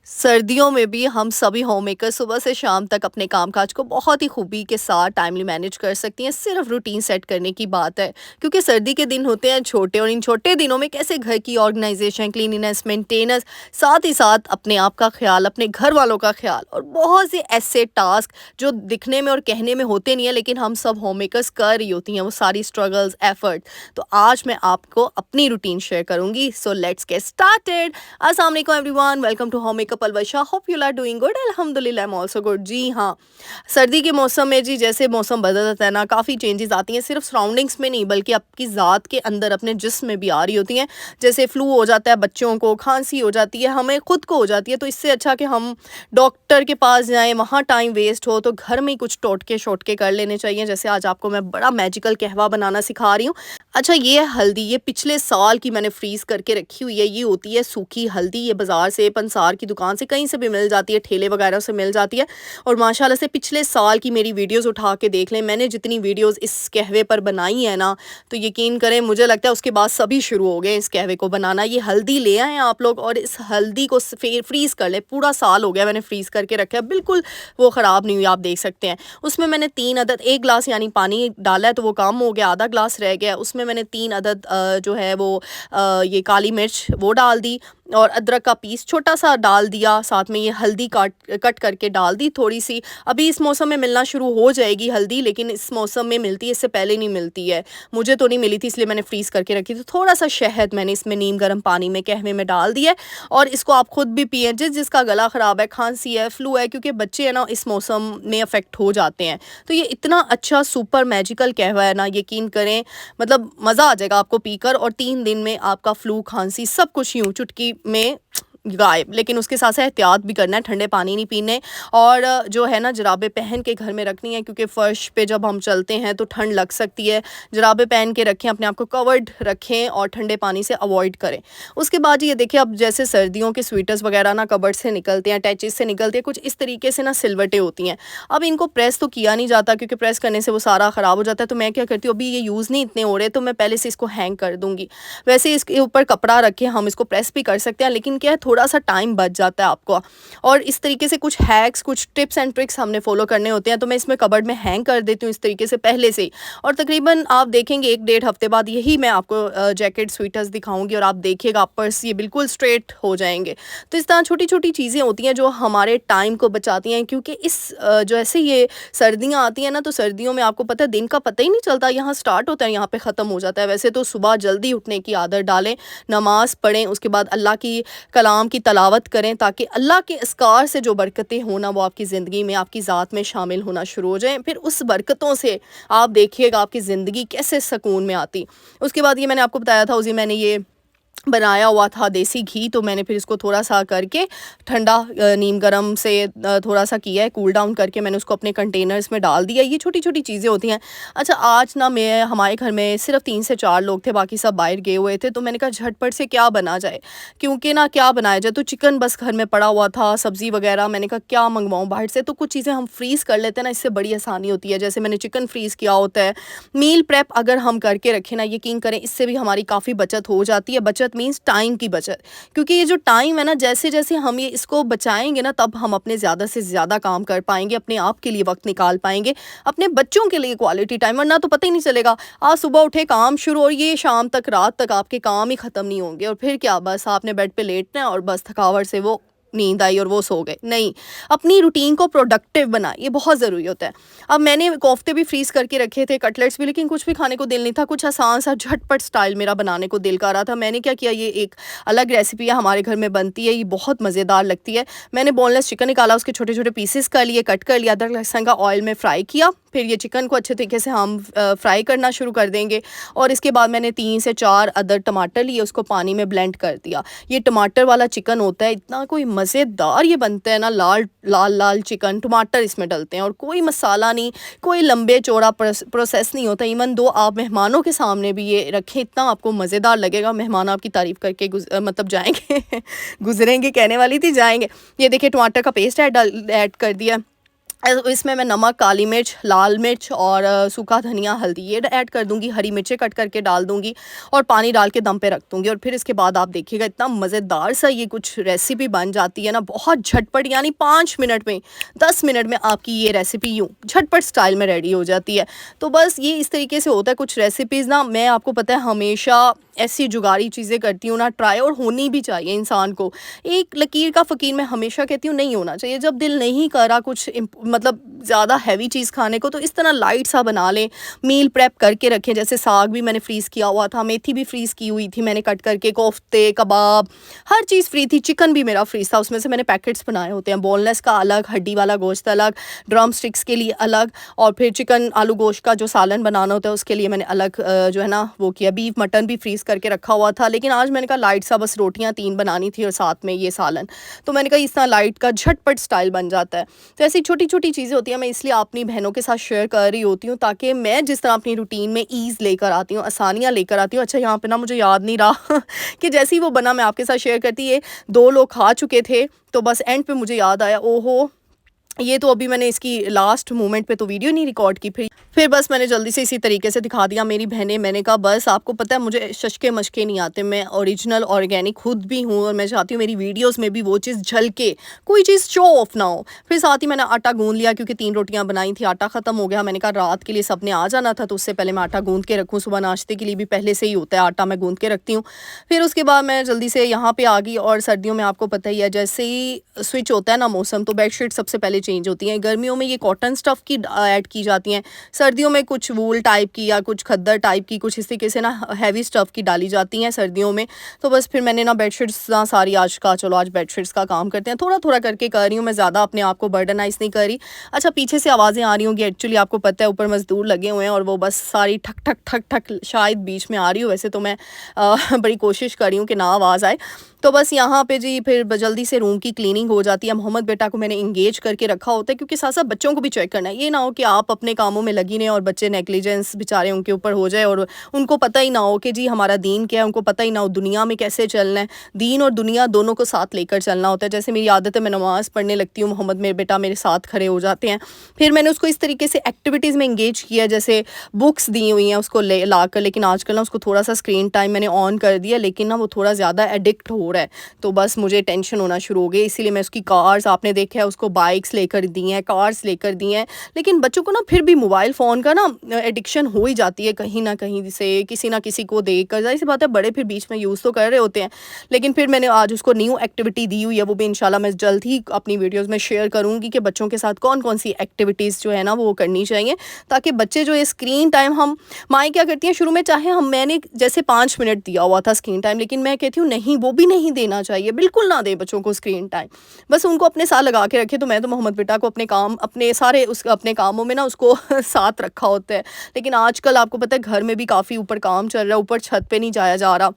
सर्दियों में भी हम सभी होम मेकर सुबह से शाम तक अपने कामकाज को बहुत ही खूबी के साथ टाइमली मैनेज कर सकती हैं। सिर्फ रूटीन सेट करने की बात है, क्योंकि सर्दी के दिन होते हैं छोटे, और इन छोटे दिनों में कैसे घर की ऑर्गेनाइजेशन, क्लीनिनेस, मेंटेनेंस, साथ ही साथ अपने आप का ख्याल, अपने घर वालों का ख्याल, और बहुत से ऐसे टास्क जो दिखने में और कहने में होते नहीं है, लेकिन हम सब होम मेकर्स कर रही होती हैं वो सारी स्ट्रगल्स, एफर्ट। तो आज मैं आपको अपनी रूटीन शेयर करूंगी। So let's get started. अस्सलाम वालेकुम everyone, welcome to home makeup Alvasha. Hope you are doing good. अल्हम्दुलिल्लाह, आई एम आल्सो गुड। जी हाँ, सर्दी के मौसम में जी जैसे मौसम बदलता है ना, काफ़ी चेंजेस आती हैं, सिर्फ सराउंडिंग्स में नहीं बल्कि आपकी ज़ात के अंदर, अपने जिस्म में भी आ रही होती हैं। जैसे फ्लू हो जाता है बच्चों को, खांसी हो जाती है, हमें खुद को हो जाती है। तो इससे अच्छा कि हम डॉक्टर के पास जाएं, वहाँ टाइम वेस्ट हो, तो घर में ही कुछ टोटके शोटके कर लेने चाहिए। जैसे आज आपको मैं बड़ा मैजिकल कहवा बनाना सिखा रही हूँ। अच्छा, ये हल्दी, ये पिछले साल की मैंने फ्रीज करके रखी हुई है। ये होती है सूखी हल्दी। ये बाजार से, पंसार की दुकान से, कहीं से भी मिल जाती है, ठेले वगैरह से मिल जाती है। और माशाल्लाह से पिछले साल की मेरी वीडियोस उठा के देख लें, मैंने जितनी वीडियोस इस कहवे पर बनाई है ना, तो यकीन करें मुझे लगता है उसके बाद सभी शुरू हो गए इस कहवे को बनाना। ये हल्दी ले आए आप लोग और इस हल्दी को फ्रीज कर ले। पूरा साल हो गया मैंने फ्रीज करके रखा है, बिल्कुल वो ख़राब नहीं हुई, आप देख सकते हैं। उसमें मैंने 3 अदद, 1 गिलास यानी पानी डाला है तो वो कम हो गया, आधा गिलास रह गया। उसमें मैंने 3 अदद जो है वो ये काली मिर्च वो डाल दी, और अदरक का पीस छोटा सा डाल दिया। साथ में ये हल्दी कट करके डाल दी थोड़ी सी। अभी इस मौसम में मिलना शुरू हो जाएगी हल्दी, लेकिन इस मौसम में मिलती है, इससे पहले नहीं मिलती है। मुझे तो नहीं मिली थी, इसलिए मैंने फ्रीज़ करके रखी थी। थोड़ा सा शहद मैंने इसमें नीम गर्म पानी में कहवे में डाल दिया है, और इसको आप खुद भी पिए जिसका गला ख़राब है, खांसी है, फ्लू है, क्योंकि बच्चे है ना इस मौसम में अफेक्ट हो जाते हैं। तो ये इतना अच्छा सुपर मैजिकल कहवा है ना, यकीन करें मतलब मज़ा आ जाएगा आपको पीकर, और 3 दिन में आपका फ्लू, खांसी सब कुछ यूँ चुटकी में गायब। लेकिन उसके साथ साथ एहतियात भी करना है, ठंडे पानी नहीं पीने, और जो है ना जुराबें पहन के घर में रखनी है, क्योंकि फ़र्श पे जब हम चलते हैं तो ठंड लग सकती है। जुराबें पहन के रखें, अपने आप को कवर्ड रखें, और ठंडे पानी से अवॉइड करें। उसके बाद ये देखिए, अब जैसे सर्दियों के स्वेटर्स वगैरह ना कबर्ड से निकलते हैं, अटैचेज से निकलते हैं, कुछ इस तरीके से ना सिलवटें होती हैं। अब इनको प्रेस तो किया नहीं जाता, क्योंकि प्रेस करने से वो सारा ख़राब हो जाता है। तो मैं क्या करती हूँ, अभी ये यूज़ नहीं इतने हो रहे, तो मैं पहले से इसको हैंग कर दूँगी। वैसे इसके ऊपर कपड़ा रखे हम इसको प्रेस भी कर सकते हैं, लेकिन क्या है, थोड़ा सा टाइम बच जाता है आपको। और इस तरीके से कुछ हैक्स, कुछ टिप्स एंड ट्रिक्स हमने फॉलो करने होते हैं, तो मैं इसमें कबर्ड में हैंग कर देती हूँ इस तरीके से पहले से ही। और तकरीबन आप देखेंगे 1 डेढ़ हफ्ते बाद यही मैं आपको जैकेट, स्वेटर्स दिखाऊंगी, और आप देखिएगा पर्स ये बिल्कुल स्ट्रेट हो जाएंगे। तो इस तरह छोटी छोटी चीज़ें होती हैं जो हमारे टाइम को बचाती हैं, क्योंकि जो ऐसे ये सर्दियाँ आती हैं ना, तो सर्दियों में आपको पता है दिन का पता ही नहीं चलता, यहाँ स्टार्ट होता है, यहाँ पे ख़त्म हो जाता है। वैसे तो सुबह जल्दी उठने की आदत डालें, नमाज पढ़ें, उसके बाद अल्लाह की कलाम की तलावत करें, ताकि अल्लाह के अस्कार से जो बरकतें होना वो आपकी ज़िंदगी में, आपकी ज़ात में शामिल होना शुरू हो जाएं। फिर उस बरकतों से आप देखिएगा आपकी ज़िंदगी कैसे सुकून में आती। उसके बाद ये मैंने आपको बताया था, उसी मैंने ये बनाया हुआ था देसी घी, तो मैंने फिर इसको थोड़ा सा करके ठंडा नीम गरम से थोड़ा सा किया है, कूल डाउन करके मैंने उसको अपने कंटेनर्स में डाल दिया। ये छोटी छोटी चीज़ें होती हैं। अच्छा, आज ना मैं, हमारे घर में सिर्फ 3 से 4 लोग थे, बाकी सब बाहर गए हुए थे। तो मैंने कहा झटपट से क्या बना जाए, क्योंकि ना क्या बनाया जाए, तो चिकन बस घर में पड़ा हुआ था, सब्ज़ी वगैरह। मैंने कहा क्या मंगवाऊँ बाहर से, तो कुछ चीज़ें हम फ्रीज़ कर लेते हैं ना, इससे बड़ी आसानी होती है। जैसे मैंने चिकन फ्रीज़ किया होता है। मील प्रेप अगर हम करके रखें ना, यकीन करें इससे भी हमारी काफ़ी बचत हो जाती है। बचत मीन्स टाइम की बचत, क्योंकि ये जो टाइम है ना, जैसे जैसे हम ये इसको बचाएंगे ना, तब हम अपने ज़्यादा से ज़्यादा काम कर पाएंगे, अपने आप के लिए वक्त निकाल पाएंगे, अपने बच्चों के लिए क्वालिटी टाइम। वरना तो पता ही नहीं चलेगा, आज सुबह उठे काम शुरू, और ये शाम तक, रात तक आपके काम ही ख़त्म नहीं होंगे, और फिर क्या, बस आपने बेड पे लेटना है और बस थकावट से वो नींद आई और वो सो गए। नहीं, अपनी रूटीन को प्रोडक्टिव बना, ये बहुत ज़रूरी होता है। अब मैंने कोफ्ते भी फ्रीज़ करके रखे थे, कटलेट्स भी, लेकिन कुछ भी खाने को दिल नहीं था। कुछ आसान सा झटपट स्टाइल मेरा बनाने को दिल कर रहा था। मैंने क्या किया, ये एक अलग रेसिपी है, हमारे घर में बनती है, ये बहुत मज़ेदार लगती है। मैंने बोनलेस चिकन निकाला, उसके छोटे छोटे पीसेस कर लिए, कट कर लिया, अदरक लहसुन का ऑयल में फ्राई किया। फिर ये चिकन को अच्छे तरीके से हम फ्राई करना शुरू कर देंगे। और इसके बाद मैंने 3 से 4 अदर टमाटर लिए, उसको पानी में ब्लेंड कर दिया। ये टमाटर वाला चिकन होता है, इतना कोई मज़ेदार ये बनता है ना, लाल लाल लाल चिकन, टमाटर इसमें डलते हैं, और कोई मसाला नहीं, कोई लंबे चौड़ा प्रोसेस नहीं होता। इवन दो आप मेहमानों के सामने भी ये रखें, इतना आपको मज़ेदार लगेगा, मेहमान आपकी तारीफ़ करके मतलब जाएंगे गुजरेंगे, कहने वाली थी, जाएंगे। ये देखिए टमाटर का पेस्ट ऐड कर दिया, इसमें मैं नमक, काली मिर्च, लाल मिर्च और सूखा धनिया, हल्दी ये ऐड कर दूँगी, हरी मिर्चें कट करके डाल दूँगी और पानी डाल के दम पे रख दूँगी। और फिर इसके बाद आप देखिएगा इतना मज़ेदार सा ये कुछ रेसिपी बन जाती है ना, बहुत झटपट, यानी 5 मिनट में, 10 मिनट में आपकी ये रेसिपी यूँ झटपट स्टाइल में रेडी हो जाती है। तो बस ये इस तरीके से होता है कुछ रेसिपीज़ ना, मैं आपको पता है हमेशा ऐसी जुगाड़ी चीज़ें करती हूँ ना ट्राई, और होनी भी चाहिए इंसान को। एक लकीर का फ़कीर मैं हमेशा कहती हूँ नहीं होना चाहिए। जब दिल नहीं कर रहा कुछ मतलब ज़्यादा हैवी चीज़ खाने को, तो इस तरह लाइट सा बना लें, मील प्रेप करके रखें। जैसे साग भी मैंने फ्रीज़ किया हुआ था, मेथी भी फ्रीज़ की हुई थी मैंने कट करके, कोफ्ते, कबाब, हर चीज़ फ्री थी, चिकन भी मेरा फ्रीज़ था, उसमें से मैंने पैकेट्स बनाए होते हैं, बोनलेस का अलग, हड्डी वाला गोश्त अलग, ड्रम स्टिक्स के लिए अलग, और फिर चिकन आलू गोश्त का जो सालन बनाना होता है उसके लिए मैंने अलग जो है ना वो किया। बीफ मटन भी फ्रीज़ करके रखा हुआ था, लेकिन आज मैंने कहा लाइट सा, बस रोटियाँ 3 बनानी थी और साथ में ये सालन, तो मैंने कहा इस तरह लाइट का झटपट स्टाइल बन जाता है। तो ऐसी छोटी-छोटी चीज़ें होती हैं, मैं इसलिए अपनी बहनों के साथ शेयर कर रही होती हूँ, ताकि मैं जिस तरह अपनी रूटीन में ईज़ लेकर आती हूँ, आसानियाँ लेकर आती हूँ। अच्छा, यहाँ पे ना मुझे याद नहीं रहा कि जैसे ही वो बना मैं आपके साथ शेयर करती, ये 2 लोग खा चुके थे, तो बस एंड पे मुझे याद आया, ओहो! ये तो अभी मैंने इसकी लास्ट मोमेंट पे तो वीडियो नहीं रिकॉर्ड की, फिर बस मैंने जल्दी से इसी तरीके से दिखा दिया मेरी बहनें। मैंने कहा बस आपको पता है मुझे शशके मशके नहीं आते, मैं ओरिजिनल ऑर्गेनिक खुद भी हूँ, और मैं चाहती हूँ मेरी वीडियोस में भी वो चीज़ झलके, कोई चीज़ शो ऑफ ना हो। फिर साथ ही मैंने आटा गूंद लिया, क्योंकि 3 रोटियाँ बनाई थी, आटा ख़त्म हो गया। मैंने कहा रात के लिए सबने आ जाना था, तो उससे पहले मैं आटा गूंद के रखूँ, सुबह नाश्ते के लिए भी पहले से ही होता है आटा, मैं गूंद के रखती हूँ। फिर उसके बाद मैं जल्दी से यहाँ पर आ गई, और सर्दियों में आपको पता ही है जैसे ही स्विच होता है ना मौसम, तो बेडशीट सबसे पहले चेंज होती हैं। गर्मियों में ये कॉटन स्टफ़ की ऐड की जाती हैं, सर्दियों में कुछ वूल टाइप की या कुछ खद्दर टाइप की, कुछ इस तरीके से ना हैवी स्टफ़ की डाली जाती हैं सर्दियों में। तो बस फिर मैंने ना बेडशीट्स ना सारी आज का, चलो आज बेडशीट्स का काम करते हैं, थोड़ा-थोड़ा करके कर रही हूँ मैं, ज़्यादा अपने आप को बर्डनाइज़ नहीं कर रही। अच्छा, पीछे से आवाज़ें आ रही होंगी, एक्चुअली आपको पता है ऊपर मज़दूर लगे हुए हैं, और वो बस सारी ठक, ठक, ठक, ठक शायद बीच में आ रही हो, वैसे तो मैं बड़ी कोशिश कर रही हूँ कि ना आवाज़ आए। तो बस यहाँ पे जी फिर जल्दी से रूम की क्लीनिंग हो जाती है। मोहम्मद बेटा को मैंने एंगेज करके रखा होता है, क्योंकि साथ-साथ बच्चों को भी चेक करना है। ये ना हो कि आप अपने कामों में लगी रहें और बच्चे नेग्लिजेंस बेचारे उनके ऊपर हो जाए, और उनको पता ही ना हो कि जी हमारा दीन क्या है, उनको पता ही ना हो दुनिया में कैसे चलना है। दीन और दुनिया दोनों को साथ लेकर चलना होता है। जैसे मेरी आदत है, मैं नमाज़ पढ़ने लगती हूँ, मोहम्मद मेरे बेटा मेरे साथ खड़े हो जाते हैं। फिर मैंने उसको इस तरीके से एक्टिविटीज़ में एंगेज किया, जैसे बुक्स दी हुई हैं उसको लाकर, लेकिन आजकल ना उसको थोड़ा-सा स्क्रीन टाइम मैंने ऑन कर दिया, लेकिन ना वो थोड़ा ज़्यादा एडिक्ट हो रहा है। तो बस मुझे टेंशन होना शुरू हो गई, इसीलिए मैं उसकी कार्स, आपने देखा है उसको बाइक्स लेकर दी हैं, कार्स लेकर दी हैं। लेकिन बच्चों को ना फिर भी मोबाइल फ़ोन का ना एडिक्शन हो ही जाती है कहीं न कहीं से, किसी न किसी को देखकर। ज़ाहिर सी बात है बड़े फिर बीच में यूज़ तो कर रहे होते हैं, लेकिन फिर मैंने आज उसको न्यू एक्टिविटी दी हुई है, वो भी इंशाल्लाह मैं जल्द ही अपनी वीडियोज़ में शेयर करूँगी कि बच्चों के साथ कौन-कौन सी एक्टिविटीज़ जो है ना वो करनी चाहिए, ताकि बच्चे जो ये स्क्रीन टाइम, हम माएँ क्या करती हैं शुरू में, चाहे मैंने जैसे 5 मिनट दिया हुआ था स्क्रीन टाइम, लेकिन मैं कहती हूँ नहीं, वो भी नहीं देना चाहिए, बिल्कुल ना दें बच्चों को स्क्रीन टाइम। बस उनको अपने साथ लगा के रखें। तो मैं तो मोहम्मद बेटा को अपने काम, अपने सारे अपने कामों में ना उसको साथ रखा होता है। लेकिन आजकल आपको पता है घर में भी काफ़ी ऊपर काम चल रहा है, ऊपर छत पे नहीं जाया जा रहा,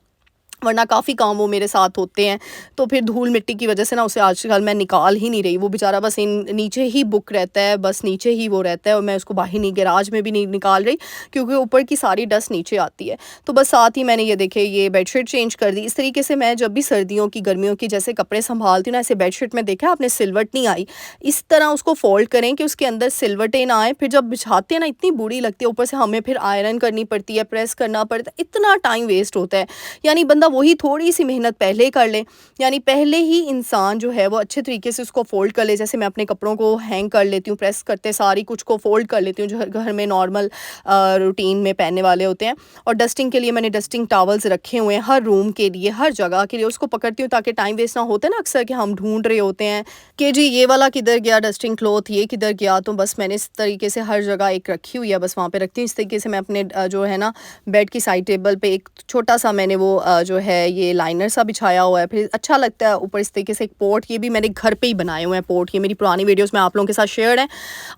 वरना काफ़ी काम वो मेरे साथ होते हैं। तो फिर धूल मिट्टी की वजह से ना उसे आजकल मैं निकाल ही नहीं रही। वो बेचारा बस नीचे ही बुक रहता है, बस नीचे ही वो रहता है, और मैं उसको बाहर नहीं, गैराज में भी नहीं निकाल रही, क्योंकि ऊपर की सारी डस्ट नीचे आती है। तो बस साथ ही मैंने ये देखे ये बेडशीट चेंज कर दी। इस तरीके से मैं जब भी सर्दियों की, गर्मियों की जैसे कपड़े संभालती हूँ ना, ऐसे बेडशीट में देखा आपने सिलवट नहीं आई, इस तरह उसको फोल्ड करें कि उसके अंदर सिलवटें ना आए। फिर जब बिछाते हैं ना इतनी बुरी लगती है, ऊपर से हमें फिर आयरन करनी पड़ती है, प्रेस करना पड़ता है, इतना टाइम वेस्ट होता है। यानी बंदा वही थोड़ी सी मेहनत पहले कर ले, यानी पहले ही इंसान जो है वो अच्छे तरीके से उसको फोल्ड कर ले। जैसे मैं अपने कपड़ों को हैंग कर लेती हूँ, प्रेस करते सारी कुछ को फोल्ड कर लेती हूँ जो घर में नॉर्मल रूटीन में पहनने वाले होते हैं। और डस्टिंग के लिए मैंने डस्टिंग टॉवल्स रखे हुए हैं, हर रूम के लिए, हर जगह के लिए उसको पकड़ती हूँ, ताकि टाइम वेस्ट ना होता है ना अक्सर कि हम ढूंढ रहे होते हैं कि जी ये वाला किधर गया डस्टिंग क्लॉथ, ये किधर गया। तो बस मैंने इस तरीके से हर जगह एक रखी हुई है, बस वहाँ पे रखती हूँ। इस तरीके से मैं अपने जो है ना बेड की साइड टेबल पे एक छोटा सा मैंने वो जो है ये लाइनर सा बिछाया हुआ है, फिर अच्छा लगता है। ऊपर इस तरीके से एक पोर्ट, ये भी मैंने घर पे ही बनाए हुए हैं पोर्ट, ये मेरी पुरानी वीडियोस में आप लोगों के साथ शेयर है।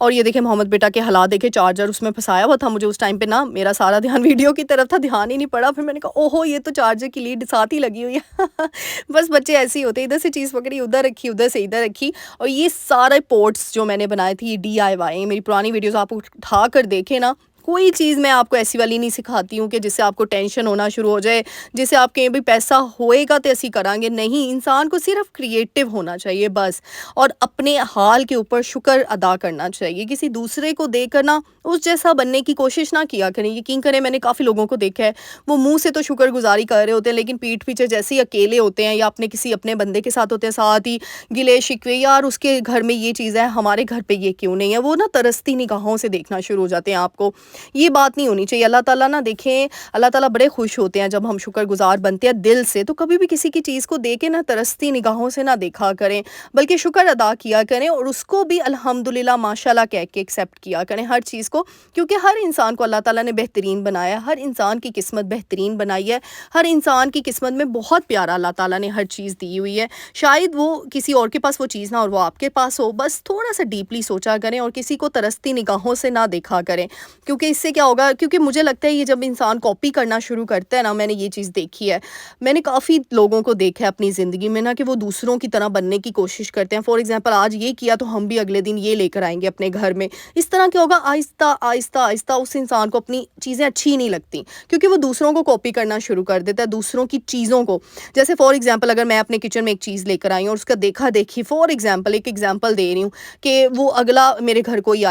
और ये देखिए मोहम्मद बेटा के हालात देखे, चार्जर उसमें फंसाया हुआ था, मुझे उस टाइम पे ना मेरा सारा ध्यान वीडियो की तरफ था, ध्यान ही नहीं पड़ा। फिर मैंने कहा ओहो ये तो चार्जर की लीड साथ ही लगी हुई है बस बच्चे ऐसे ही होते हैं, इधर से चीज़ पकड़ी उधर रखी, उधर से इधर रखी। और ये सारे पोर्ट्स जो मैंने बनाए थे ये DIY, मेरी पुरानी वीडियोस आप उठा कर देखें ना, कोई चीज़ मैं आपको ऐसी वाली नहीं सिखाती हूँ कि जिससे आपको टेंशन होना शुरू हो जाए, जिससे आप कहें भी पैसा होएगा तो असी करांगे, नहीं, इंसान को सिर्फ क्रिएटिव होना चाहिए बस। और अपने हाल के ऊपर शुक्र अदा करना चाहिए, किसी दूसरे को देखकर ना उस जैसा बनने की कोशिश ना किया करें। यकीन करें, मैंने काफ़ी लोगों को देखा है, वो मुंह से तो शुक्रगुजारी कर रहे होते हैं, लेकिन पीठ पीछे जैसे ही अकेले होते हैं या अपने किसी अपने बंदे के साथ होते हैं, साथ ही गिले शिकवे, यार उसके घर में ये चीज़ है, हमारे घर पे ये क्यों नहीं है, वो ना तरसती निगाहों से देखना शुरू हो जाते हैं आपको। ये बात नहीं होनी चाहिए। अल्लाह ताला ना देखें, अल्लाह ताला बड़े खुश होते हैं जब हम शुक्रगुज़ार बनते हैं दिल से, तो कभी भी किसी की चीज़ को देख के ना तरसती निगाहों से ना देखा करें, बल्कि शुक्र अदा किया करें और उसको भी अल्हम्दुलिल्लाह माशाल्लाह कह के एक्सेप्ट किया करें हर चीज़ को। क्योंकि हर इंसान को अल्लाह ताला ने बेहतरीन बनाया है, हर इंसान की किस्मत बेहतरीन बनाई है, हर इंसान की किस्मत में बहुत प्यारा अल्लाह ताला ने हर चीज़ दी हुई है। शायद वो किसी और के पास वो चीज़ ना और वो आपके पास हो, बस थोड़ा-सा डीपली सोचा करें और किसी को तरसती निगाहों से ना देखा करें। क्योंकि इससे क्या होगा, क्योंकि मुझे लगता है ये जब इंसान कॉपी करना शुरू करता है ना, मैंने ये चीज़ देखी है, मैंने काफ़ी लोगों को देखा है अपनी ज़िंदगी में ना कि वो दूसरों की तरह बनने की कोशिश करते हैं। फॉर एग्जांपल, आज ये किया तो हम भी अगले दिन ये लेकर आएंगे अपने घर में। इस तरह क्या होगा, आहिस्ता आहिस्ता आहिस्ता उस इंसान को अपनी चीज़ें अच्छी नहीं लगती, क्योंकि वो दूसरों को कॉपी करना शुरू कर देता है, दूसरों की चीज़ों को। जैसे फॉर एग्जाम्पल, अगर मैं अपने किचन में एक चीज़ लेकर आई हूँ और उसका देखा देखी, फॉर एग्जाम्पल एक एग्जाम्पल दे रही हूँ कि वो अगला मेरे घर कोई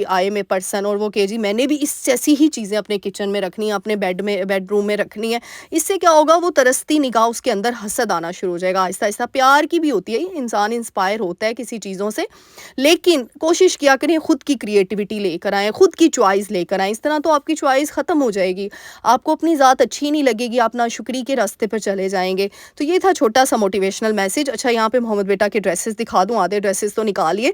आए में पर्सन और वो कहे जी मैंने भी इस जैसी ही चीज़ें अपने किचन में रखनी है, अपने बेडरूम में रखनी है। इससे क्या होगा, वो तरसती निगाह उसके अंदर हसद आना शुरू हो जाएगा। आहिस्ता आहिस्ता प्यार की भी होती है, इंसान इंस्पायर होता है किसी चीज़ों से, लेकिन कोशिश किया करें खुद की क्रिएटिविटी लेकर आएँ, खुद की चॉइस लेकर आएँ। इस तरह तो आपकी चॉइस ख़त्म हो जाएगी, आपको अपनी ज़ात अच्छी नहीं लगेगी, आप नाशुक्री के रास्ते पर चले जाएंगे। तो ये था छोटा सा मोटिवेशनल मैसेज। अच्छा, यहाँ पे मोहम्मद बेटा के ड्रेसेस दिखा दूँ, आधे ड्रेसेस तो निकालिए।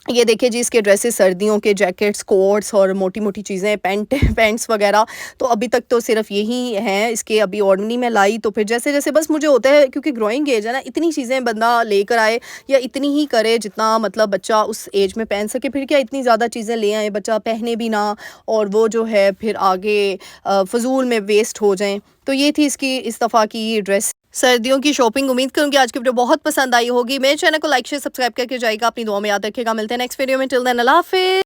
ये देखिए जी, इसके ड्रेसेस सर्दियों के, जैकेट्स, कोट्स और मोटी-मोटी चीज़ें, पैंट्स वगैरह, तो अभी तक तो सिर्फ यही हैं इसके। अभी और नहीं मैं लाई, तो फिर जैसे-जैसे बस मुझे होता है, क्योंकि ग्रोइंग एज है ना, इतनी चीज़ें बंदा लेकर आए या इतनी ही करे जितना मतलब बच्चा उस एज में पहन सके। फिर क्या इतनी ज़्यादा चीज़ें ले आएँ, बच्चा पहने भी ना और वो जो है फिर आगे फ़िज़ूल में वेस्ट हो जाएँ। तो ये थी इसकी इस दफ़ा की ड्रेस सर्दियों की शॉपिंग। उम्मीद करूँगी आज की वीडियो बहुत पसंद आई होगी। मेरे चैनल को लाइक शेयर सब्सक्राइब करके जाइएगा, अपनी दुआ में याद रखिएगा। मिलते हैं नेक्स्ट वीडियो में। टिल देन अल्लाह हाफ़िज़।